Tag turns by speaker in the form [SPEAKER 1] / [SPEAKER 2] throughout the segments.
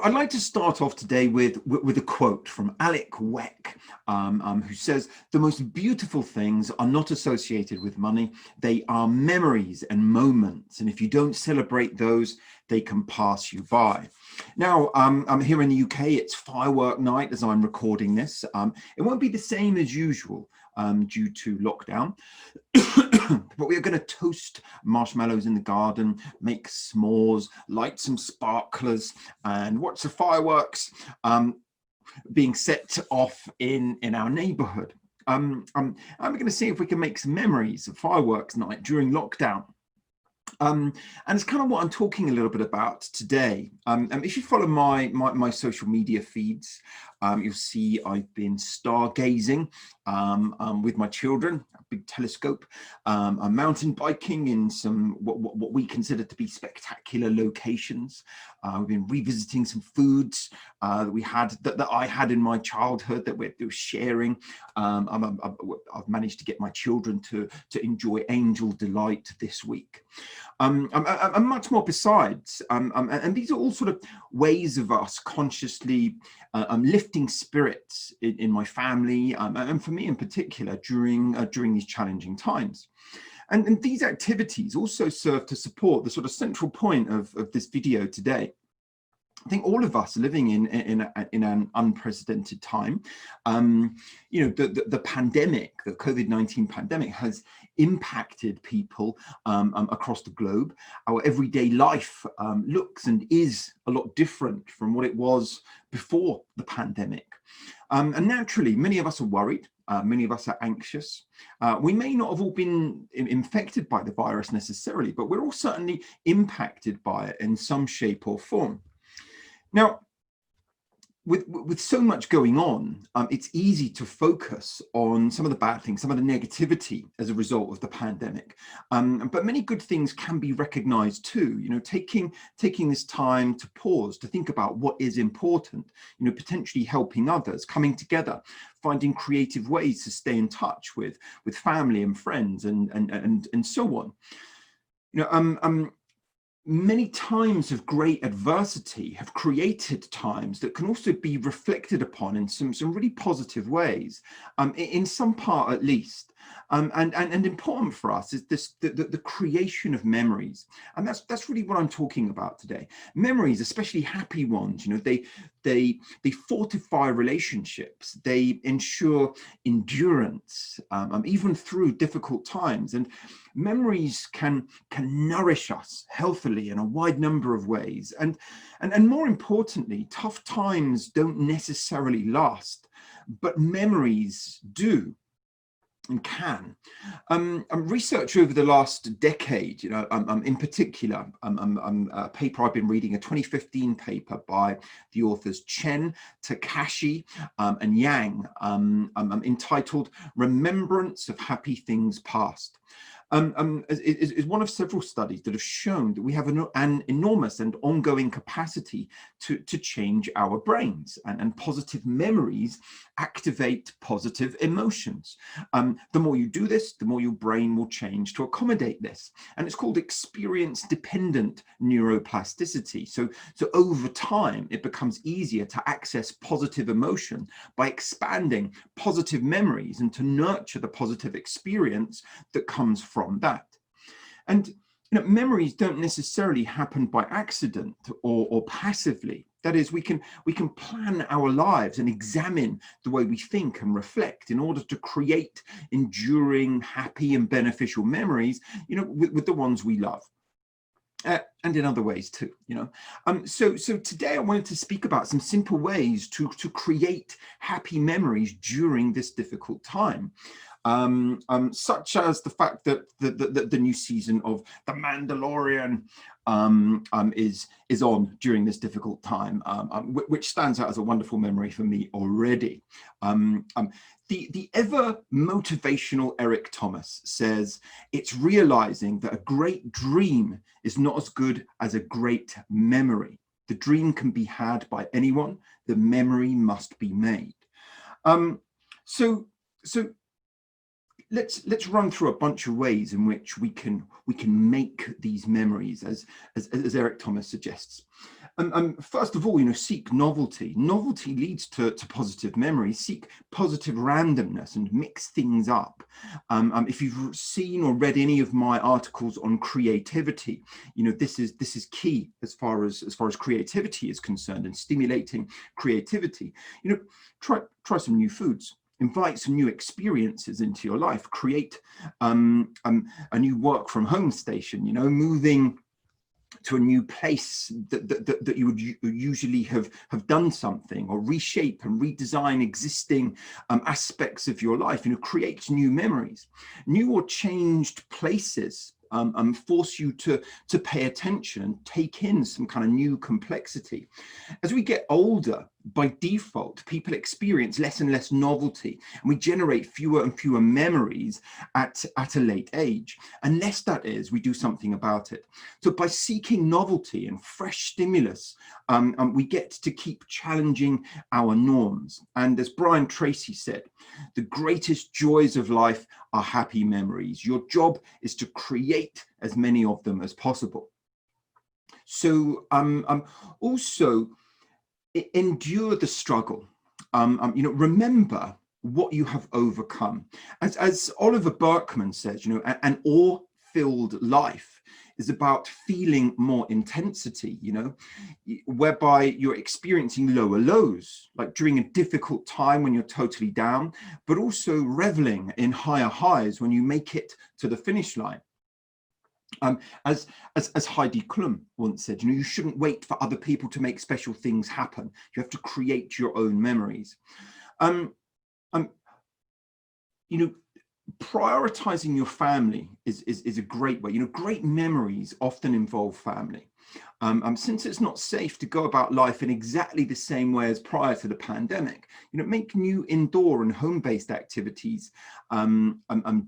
[SPEAKER 1] I'd like to start off today with a quote from Alec Weck, who says, "The most beautiful things are not associated with money. They are memories and moments. And if you don't celebrate those, they can pass you by." Now, I'm here in the UK. It's firework night as I'm recording this. It won't be the same as usual due to lockdown. But we are going to toast marshmallows in the garden, make s'mores, light some sparklers, and watch the fireworks being set off in our neighborhood. I'm going to see if we can make some memories of fireworks night during lockdown. And it's kind of what I'm talking a little bit about today. If you follow my social media feeds, you'll see I've been stargazing with my children, a big telescope. I'm mountain biking in some what we consider to be spectacular locations. We've been revisiting some foods that I had in my childhood that we're sharing. I've managed to get my children to enjoy Angel Delight this week. And much more besides, and these are all sort of ways of us consciously lifting spirits in my family, and for me in particular during these challenging times. And these activities also serve to support the sort of central point of this video today. I think all of us are living in an unprecedented time. The pandemic, the COVID-19 pandemic, has impacted people across the globe. Our everyday life looks and is a lot different from what it was before the pandemic. And naturally, many of us are worried. Many of us are anxious. We may not have all been infected by the virus necessarily, but we're all certainly impacted by it in some shape or form. Now, with so much going on, it's easy to focus on some of the bad things, some of the negativity as a result of the pandemic. But many good things can be recognized too. Taking this time to pause, to think about what is important, potentially helping others, coming together, finding creative ways to stay in touch with family and friends and so on. Many times of great adversity have created times that can also be reflected upon in some really positive ways, in some part at least. And important for us is the creation of memories, and that's really what I'm talking about today. Memories, especially happy ones, they fortify relationships, they ensure endurance, even through difficult times. And memories can nourish us healthily in a wide number of ways. And more importantly, tough times don't necessarily last, but memories do. And can. Research over the last decade, in particular, a paper I've been reading, a 2015 paper by the authors Chen, Takashi, and Yang, entitled "Remembrance of Happy Things Past." Is one of several studies that have shown that we have an enormous and ongoing capacity to change our brains, and positive memories activate positive emotions. The more you do this, the more your brain will change to accommodate this. And it's called experience-dependent neuroplasticity. So over time, it becomes easier to access positive emotion by expanding positive memories and to nurture the positive experience that comes from that. And memories don't necessarily happen by accident or passively. That is, we can plan our lives and examine the way we think and reflect in order to create enduring, happy and beneficial memories, with the ones we love. And in other ways too, So today I wanted to speak about some simple ways to create happy memories during this difficult time. Such as the fact that the new season of The Mandalorian is on during this difficult time, which stands out as a wonderful memory for me already. The ever motivational Eric Thomas says, "It's realizing that a great dream is not as good as a great memory. The dream can be had by anyone. The memory must be made." So let's run through a bunch of ways in which we can make these memories, as Eric Thomas suggests. First of all, seek novelty. Novelty leads to positive memory. Seek positive randomness and mix things up. If you've seen or read any of my articles on creativity, this is key as far as creativity is concerned, and stimulating creativity. Try some new foods. Invite some new experiences into your life. Create a new work from home station. Moving to a new place that you would usually have done something, or reshape and redesign existing aspects of your life. Create new memories. New or changed places force you to pay attention and take in some kind of new complexity. As we get older, by default, people experience less and less novelty, and we generate fewer and fewer memories at a late age, unless that is we do something about it. So by seeking novelty and fresh stimulus, we get to keep challenging our norms. And as Brian Tracy said, the greatest joys of life are happy memories. Your job is to create as many of them as possible. So also, endure the struggle. Remember what you have overcome. As Oliver Burkeman says, an awe-filled life is about feeling more intensity, whereby you're experiencing lower lows, like during a difficult time when you're totally down, but also reveling in higher highs when you make it to the finish line. As Heidi Klum once said, you shouldn't wait for other people to make special things happen. You have to create your own memories. Prioritizing your family is a great way. Great memories often involve family. Since it's not safe to go about life in exactly the same way as prior to the pandemic, make new indoor and home-based activities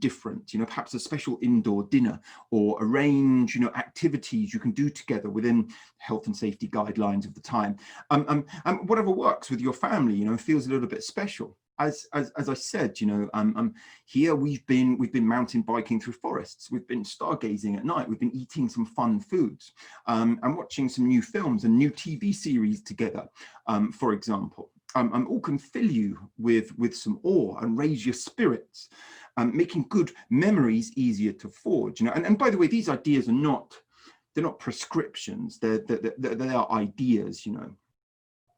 [SPEAKER 1] different. Perhaps a special indoor dinner, or arrange activities you can do together within health and safety guidelines of the time. Whatever works with your family, feels a little bit special. As I said, here we've been mountain biking through forests, we've been stargazing at night, we've been eating some fun foods, and watching some new films and new TV series together, for example. All can fill you with some awe and raise your spirits, making good memories easier to forge. And by the way, these ideas are they're not prescriptions, they are ideas.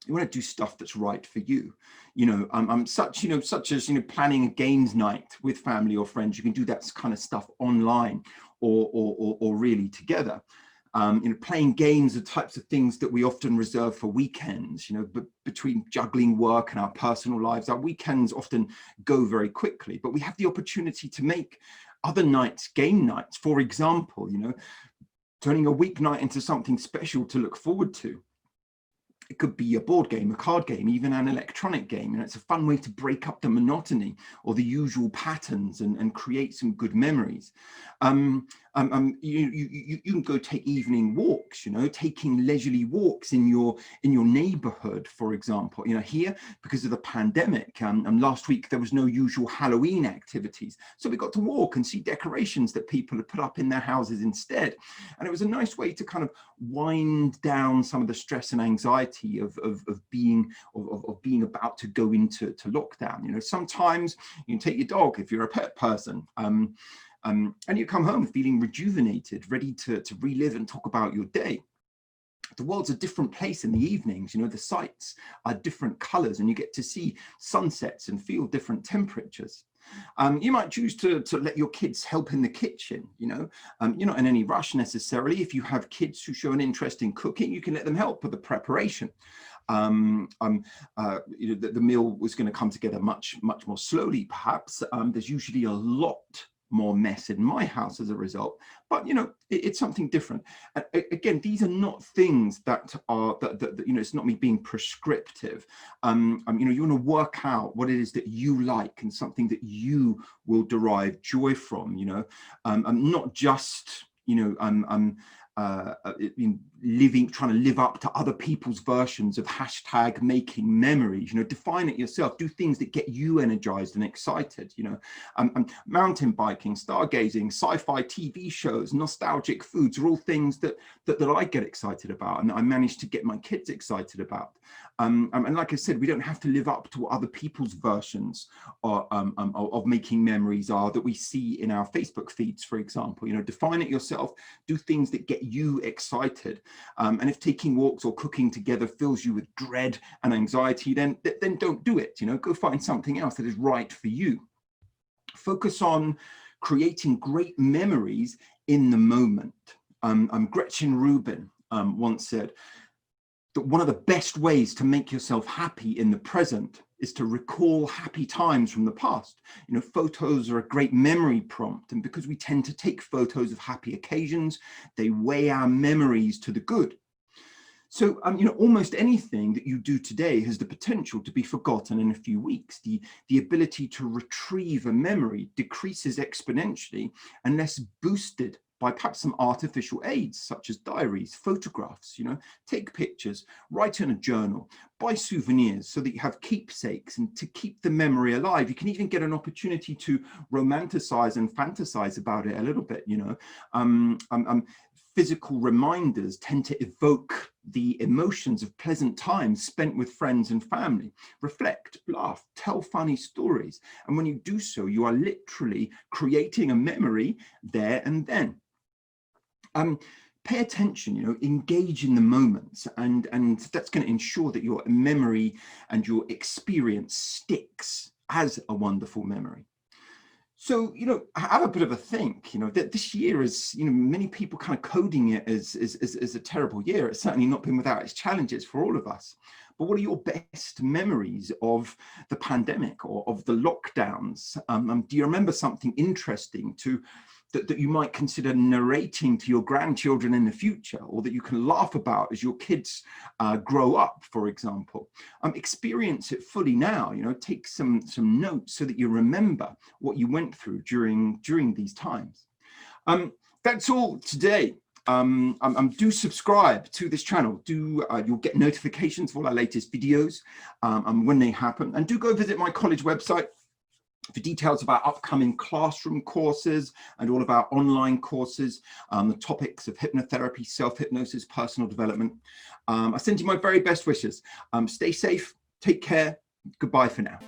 [SPEAKER 1] You want to do stuff that's right for you, such as planning a games night with family or friends. You can do that kind of stuff online or really together. Playing games are types of things that we often reserve for weekends. But between juggling work and our personal lives, our weekends often go very quickly. But we have the opportunity to make other nights game nights. For example, turning a weeknight into something special to look forward to. It could be a board game, a card game, even an electronic game. It's a fun way to break up the monotony or the usual patterns and create some good memories. You can go take evening walks, taking leisurely walks in your neighborhood, for example. Here, because of the pandemic, last week there was no usual Halloween activities. So we got to walk and see decorations that people had put up in their houses instead. And it was a nice way to kind of wind down some of the stress and anxiety of being about to go into lockdown. Sometimes you can take your dog if you're a pet person, and you come home feeling rejuvenated, ready to relive and talk about your day. The world's a different place in the evenings. The sights are different colors, and you get to see sunsets and feel different temperatures. You might choose to let your kids help in the kitchen. You're not in any rush necessarily. If you have kids who show an interest in cooking, you can let them help with the preparation. The meal was going to come together much more slowly, perhaps. There's usually a lot more mess in my house as a result, but it's something different. And again, these are not things that are it's not me being prescriptive. You want to work out what it is that you like and something that you will derive joy from. Not just trying to live up to other people's versions of hashtag making memories. Define it yourself. Do things that get you energized and excited. Mountain biking, stargazing, sci-fi TV shows, nostalgic foods are all things that I get excited about, and I manage to get my kids excited about. And like I said, we don't have to live up to what other people's versions of making memories are that we see in our Facebook feeds, for example. Define it yourself. Do things that get you excited. And if taking walks or cooking together fills you with dread and anxiety, then don't do it. Go find something else that is right for you. Focus on creating great memories in the moment. Gretchen Rubin once said that one of the best ways to make yourself happy in the present is to recall happy times from the past. Photos are a great memory prompt, and because we tend to take photos of happy occasions, they weigh our memories to the good. So, almost anything that you do today has the potential to be forgotten in a few weeks. The ability to retrieve a memory decreases exponentially unless boosted by perhaps some artificial aids, such as diaries, photographs. Take pictures, write in a journal, buy souvenirs so that you have keepsakes and to keep the memory alive. You can even get an opportunity to romanticize and fantasize about it a little bit. Physical reminders tend to evoke the emotions of pleasant times spent with friends and family. Reflect, laugh, tell funny stories. And when you do so, you are literally creating a memory there and then. Pay attention, engage in the moments, and that's going to ensure that your memory and your experience sticks as a wonderful memory. So, have a bit of a think, that this year is, many people kind of coding it as a terrible year. It's certainly not been without its challenges for all of us. But what are your best memories of the pandemic or of the lockdowns? Do you remember something interesting that you might consider narrating to your grandchildren in the future, or that you can laugh about as your kids grow up, for example? Experience it fully now. Take some notes so that you remember what you went through during these times. That's all today. Do subscribe to this channel. You'll get notifications of all our latest videos when they happen, and do go visit my college website for details about upcoming classroom courses and all of our online courses, the topics of hypnotherapy, self-hypnosis, personal development. I send you my very best wishes. Stay safe, take care, goodbye for now.